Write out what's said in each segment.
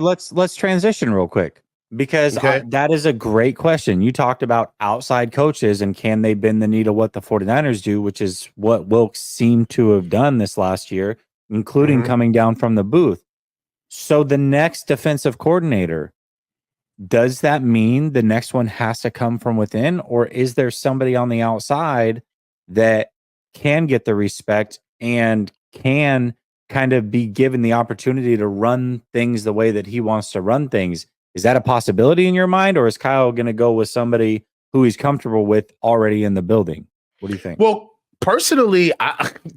Let's transition real quick because that is a great question. You talked about outside coaches and can they bend the needle what the 49ers do, which is what Wilkes seemed to have done this last year, including coming down from the booth. So the next defensive coordinator, does that mean the next one has to come from within, or is there somebody on the outside that can get the respect and can kind of be given the opportunity to run things the way that he wants to run things? Is that a possibility in your mind, or is Kyle going to go with somebody who he's comfortable with already in the building? What do you think? Well, personally,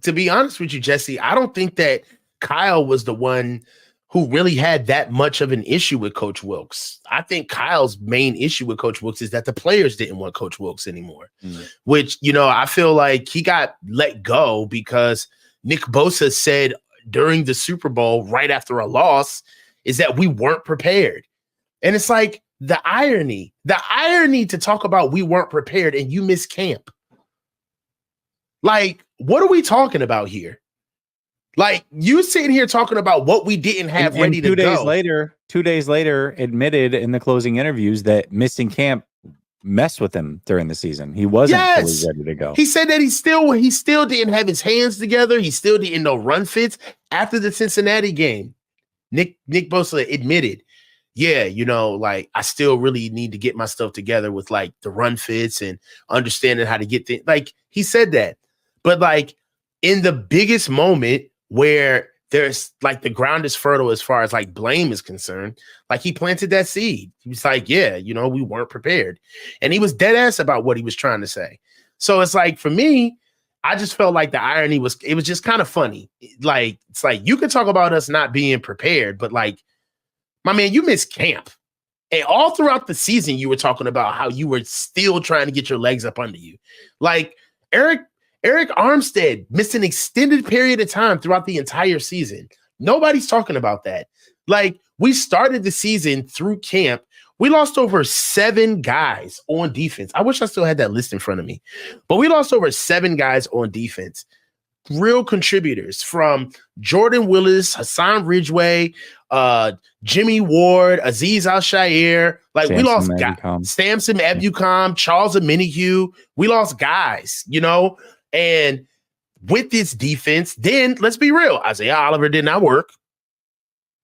to be honest with you, Jesse, I don't think that Kyle was the one who really had that much of an issue with Coach Wilkes. I think Kyle's main issue with Coach Wilkes is that the players didn't want Coach Wilkes anymore, which, I feel like he got let go because Nick Bosa said during the Super Bowl right after a loss is that we weren't prepared. And it's like the irony to talk about we weren't prepared and you miss camp. Like, what are we talking about here? Like, you sitting here talking about what we didn't have ready to go. 2 days later, admitted in the closing interviews that missing camp messed with him during the season. He wasn't fully ready to go. He said that he still didn't have his hands together. He still didn't know run fits after the Cincinnati game. Nick Bosa admitted, like I still really need to get my stuff together with like the run fits and understanding how to get things. Like he said that, but like in the biggest moment where there's like the ground is fertile as far as like blame is concerned, like he planted that seed. He was like, we weren't prepared. And he was dead ass about what he was trying to say. So it's like, for me, I just felt like the irony was just kind of funny. Like, it's like, you can talk about us not being prepared, but like, my man, you missed camp. And all throughout the season, you were talking about how you were still trying to get your legs up under you. Like Eric Armstead missed an extended period of time throughout the entire season. Nobody's talking about that. Like, we started the season through camp. We lost over 7 guys on defense. I wish I still had that list in front of me. But we lost over 7 guys on defense. Real contributors from Jordan Willis, Hassan Ridgeway, Jimmy Ward, Azeez Al-Shaair. Like, we lost guys. Samson Ebukam, Charles Omenihu. We lost guys, And with this defense, then let's be real. Isaiah Oliver did not work.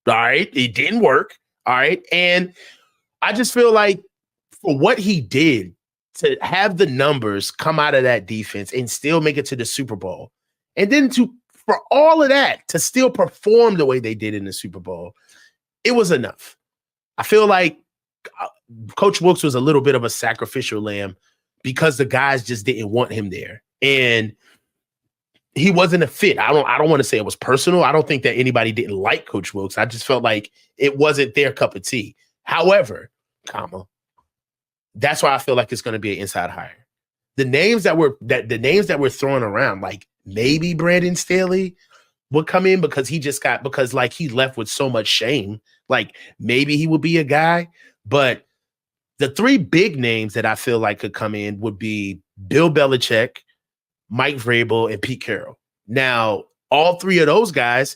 All right. It didn't work. All right. And I just feel like for what he did to have the numbers come out of that defense and still make it to the Super Bowl, and then for all of that to still perform the way they did in the Super Bowl, it was enough. I feel like Coach Wilkes was a little bit of a sacrificial lamb because the guys just didn't want him there. And he wasn't a fit. I don't want to say it was personal. I don't think that anybody didn't like Coach Wilkes. I just felt like it wasn't their cup of tea. However, that's why I feel like it's going to be an inside hire. The names that were thrown around, like maybe Brandon Staley would come in because he left with so much shame. Like maybe he would be a guy, but the 3 big names that I feel like could come in would be Bill Belichick, Mike Vrabel, and Pete Carroll. Now, all 3 of those guys,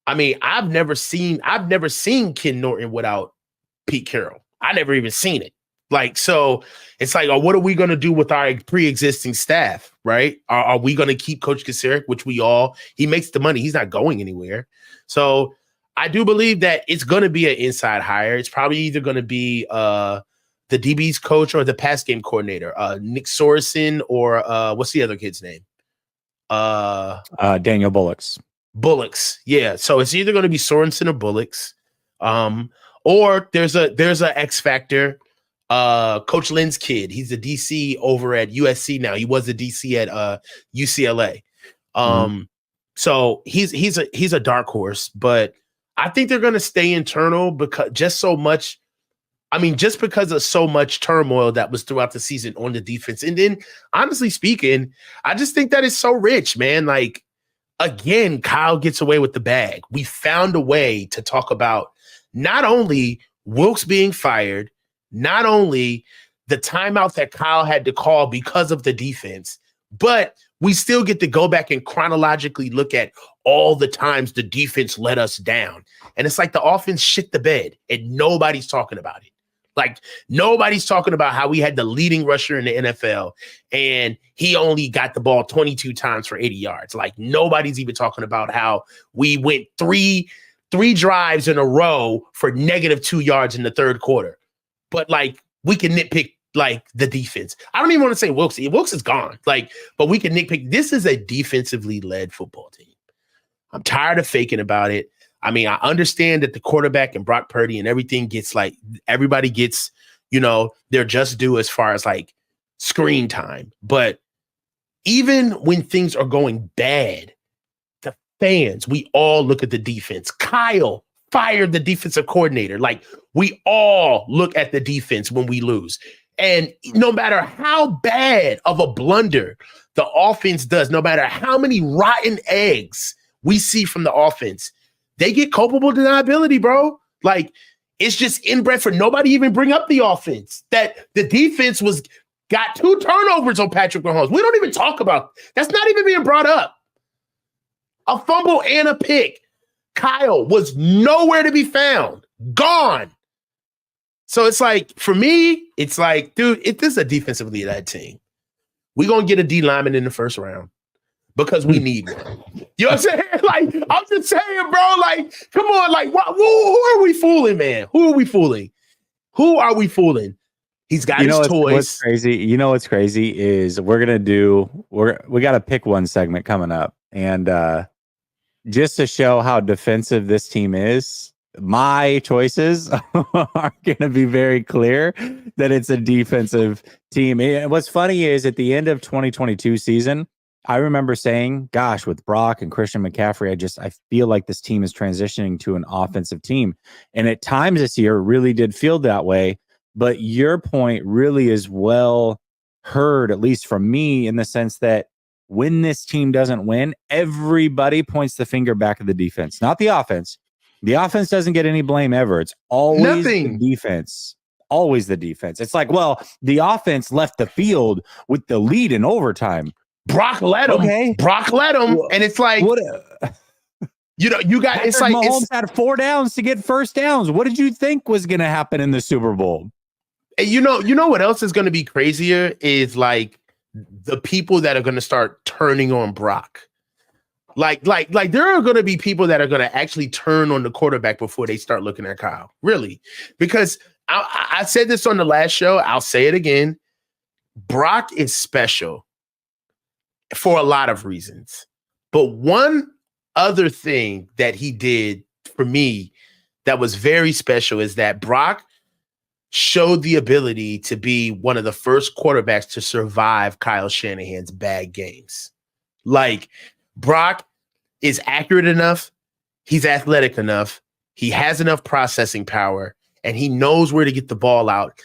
I mean, I've never seen Ken Norton without Pete Carroll. I never even seen it. Like, so it's like, what are we going to do with our pre-existing staff, right? Are we going to keep Coach Kaczmarek, which he makes the money. He's not going anywhere. So I do believe that it's going to be an inside hire. It's probably either going to be the DB's coach or the pass game coordinator, Nick Sorensen, or what's the other kid's name? Daniel Bullocks. Bullocks. Yeah. So it's either going to be Sorensen or Bullocks. Or there's a X factor. Coach Lynn's kid. He's the DC over at USC now. He was the DC at UCLA. So he's a dark horse, but I think they're going to stay internal because just because of so much turmoil that was throughout the season on the defense. And then, honestly speaking, I just think that is so rich, man. Like, again, Kyle gets away with the bag. We found a way to talk about not only Wilkes being fired, not only the timeout that Kyle had to call because of the defense, but we still get to go back and chronologically look at all the times the defense let us down. And it's like the offense shit the bed and nobody's talking about it. Like nobody's talking about how we had the leading rusher in the NFL and he only got the ball 22 times for 80 yards. Like nobody's even talking about how we went three drives in a row for -2 yards in the third quarter. But like we can nitpick like the defense. I don't even want to say Wilkes. Wilkes is gone. Like, but we can nitpick. This is a defensively led football team. I'm tired of faking about it. I mean, I understand that the quarterback and Brock Purdy and everything gets like everybody gets, they're just due as far as like screen time. But even when things are going bad, the fans, we all look at the defense. Kyle fired the defensive coordinator. Like we all look at the defense when we lose. And no matter how bad of a blunder the offense does, no matter how many rotten eggs we see from the offense, they get culpable deniability, bro. Like, it's just inbred for nobody even bring up the offense. That the defense got 2 turnovers on Patrick Mahomes. We don't even talk about that's not even being brought up. A fumble and a pick. Kyle was nowhere to be found. Gone. So it's like, for me, it's like, dude, if this is a defensively led team, we're going to get a D lineman in the first round because we need one. You know what I'm saying? Like, I'm just saying, bro, like, come on, like, who are we fooling, man? Who are we fooling? Who are we fooling? He's got his toys. What's crazy? What's crazy is we got to pick one segment coming up. And just to show how defensive this team is, my choices are going to be very clear that it's a defensive team. And what's funny is at the end of 2022 season, I remember saying, gosh, with Brock and Christian McCaffrey, I feel like this team is transitioning to an offensive team. And at times this year really did feel that way. But your point really is well heard, at least from me, in the sense that when this team doesn't win, everybody points the finger back at the defense, not the offense. The offense doesn't get any blame ever. It's always the defense. Always the defense. It's like, well, the offense left the field with the lead in overtime. Brock led him. Okay. Brock led him. And it's like, you got, it's like, Mahomes had 4 downs to get first downs. What did you think was going to happen in the Super Bowl? And you know what else is going to be crazier is like the people that are going to start turning on Brock. Like there are going to be people that are going to actually turn on the quarterback before they start looking at Kyle. Really? Because I said this on the last show. I'll say it again. Brock is special for a lot of reasons. But one other thing that he did for me that was very special is that Brock showed the ability to be one of the first quarterbacks to survive Kyle Shanahan's bad games. Like, Brock is accurate enough, he's athletic enough, he has enough processing power, and he knows where to get the ball out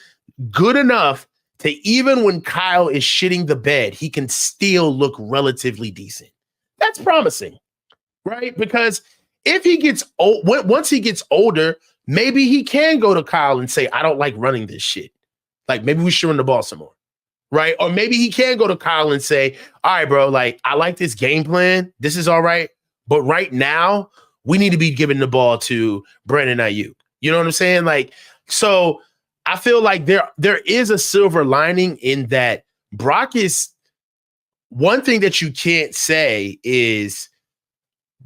good enough to, even when Kyle is shitting the bed, he can still look relatively decent. That's promising, right? Because if he gets old, once he gets older, maybe he can go to Kyle and say, I don't like running this shit. Like, maybe we should run the ball some more. Right? Or maybe he can go to Kyle and say, all right, bro, like, I like this game plan. This is all right. But right now, we need to be giving the ball to Brandon Ayuk. You know what I'm saying? Like, so I feel like there is a silver lining in that. Brock is, one thing that you can't say is,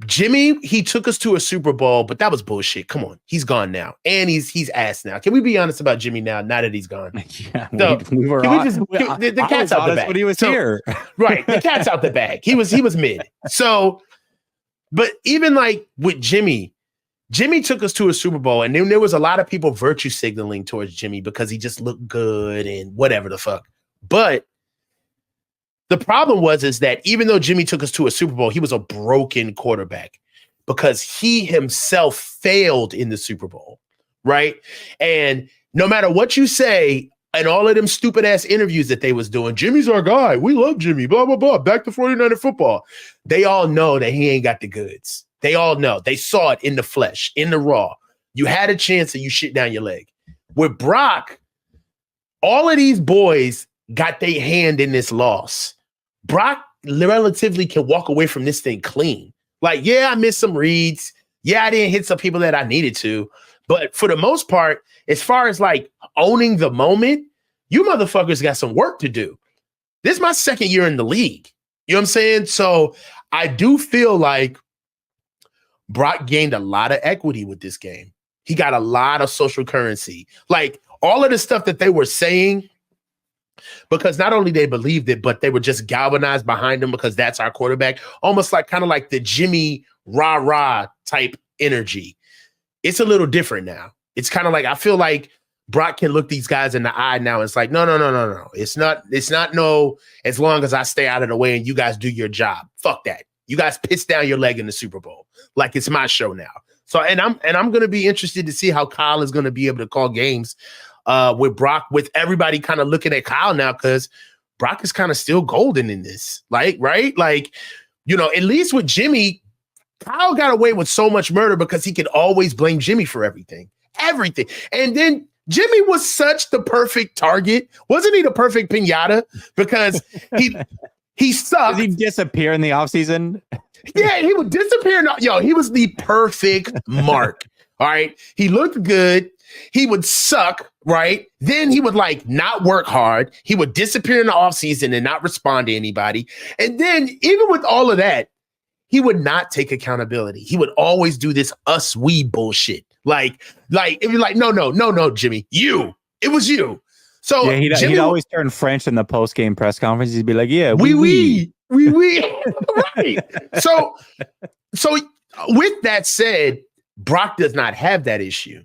Jimmy, he took us to a Super Bowl, but that was bullshit. Come on, he's gone now, and he's ass now. Can we be honest about Jimmy now that he's gone? Yeah, so, the cat's out the bag. When he was here, right? The cat's out the bag. He was mid. So, but even like with Jimmy took us to a Super Bowl, and then there was a lot of people virtue signaling towards Jimmy because he just looked good and whatever the fuck. But the problem is that even though Jimmy took us to a Super Bowl, he was a broken quarterback because he himself failed in the Super Bowl, right? And no matter what you say and all of them stupid ass interviews that they was doing, Jimmy's our guy. We love Jimmy, blah, blah, blah. Back to 49er football. They all know that he ain't got the goods. They all know. They saw it in the flesh, in the raw. You had a chance and you shit down your leg. With Brock, all of these boys got their hand in this loss. Brock, relatively can walk away from this thing clean. Like, yeah, I missed some reads. Yeah, I didn't hit some people that I needed to. But for the most part, as far as like owning the moment, you motherfuckers got some work to do. This is my second year in the league. You know what I'm saying? So I do feel like Brock gained a lot of equity with this game. He got a lot of social currency. Like all of the stuff that they were saying, because not only they believed it, but they were just galvanized behind him because that's our quarterback. Almost like kind of like the Jimmy rah-rah type energy. It's a little different now. It's kind of like, I feel like Brock can look these guys in the eye now. It's like, no. It's not no, as long as I stay out of the way and you guys do your job. Fuck that. You guys piss down your leg in the Super Bowl. Like it's my show now. So, and I'm going to be interested to see how Kyle is going to be able to call games with Brock, with everybody kind of looking at Kyle now, because Brock is kind of still golden in this. Like, right? Like, you know, at least with Jimmy, Kyle got away with so much murder because he could always blame Jimmy for everything. And then Jimmy was such the perfect target. Wasn't he the perfect piñata? Because he sucked. Did he disappear in the offseason? Yeah, he would disappear. He was the perfect mark. All right. He looked good. He would suck, right? Then he would like not work hard. He would disappear in the offseason and not respond to anybody. And then even with all of that, he would not take accountability. He would always do this we bullshit. Like if you're like, no, Jimmy, it was you. So yeah, he'd always turn French in the post-game press conference. He'd be like, yeah, we. Right. So with that said, Brock does not have that issue,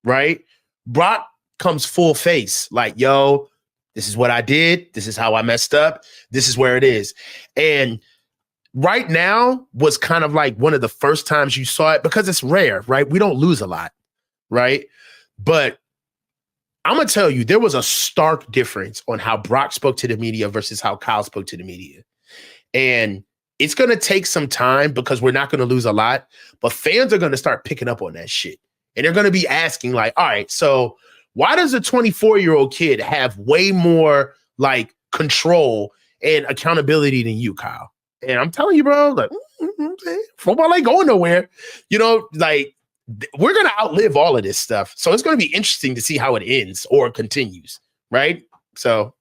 right? Brock comes full face, like, yo, this is what I did. This is how I messed up. This is where it is. And right now was kind of like one of the first times you saw it, because it's rare, right? We don't lose a lot, right? But I'm going to tell you, there was a stark difference on how Brock spoke to the media versus how Kyle spoke to the media. And it's going to take some time because we're not going to lose a lot, but fans are going to start picking up on that shit. And they're going to be asking like, all right, so why does a 24-year-old kid have way more like control and accountability than you, Kyle? And I'm telling you, bro, like football ain't going nowhere. You know, like we're going to outlive all of this stuff. So it's going to be interesting to see how it ends or continues. Right. So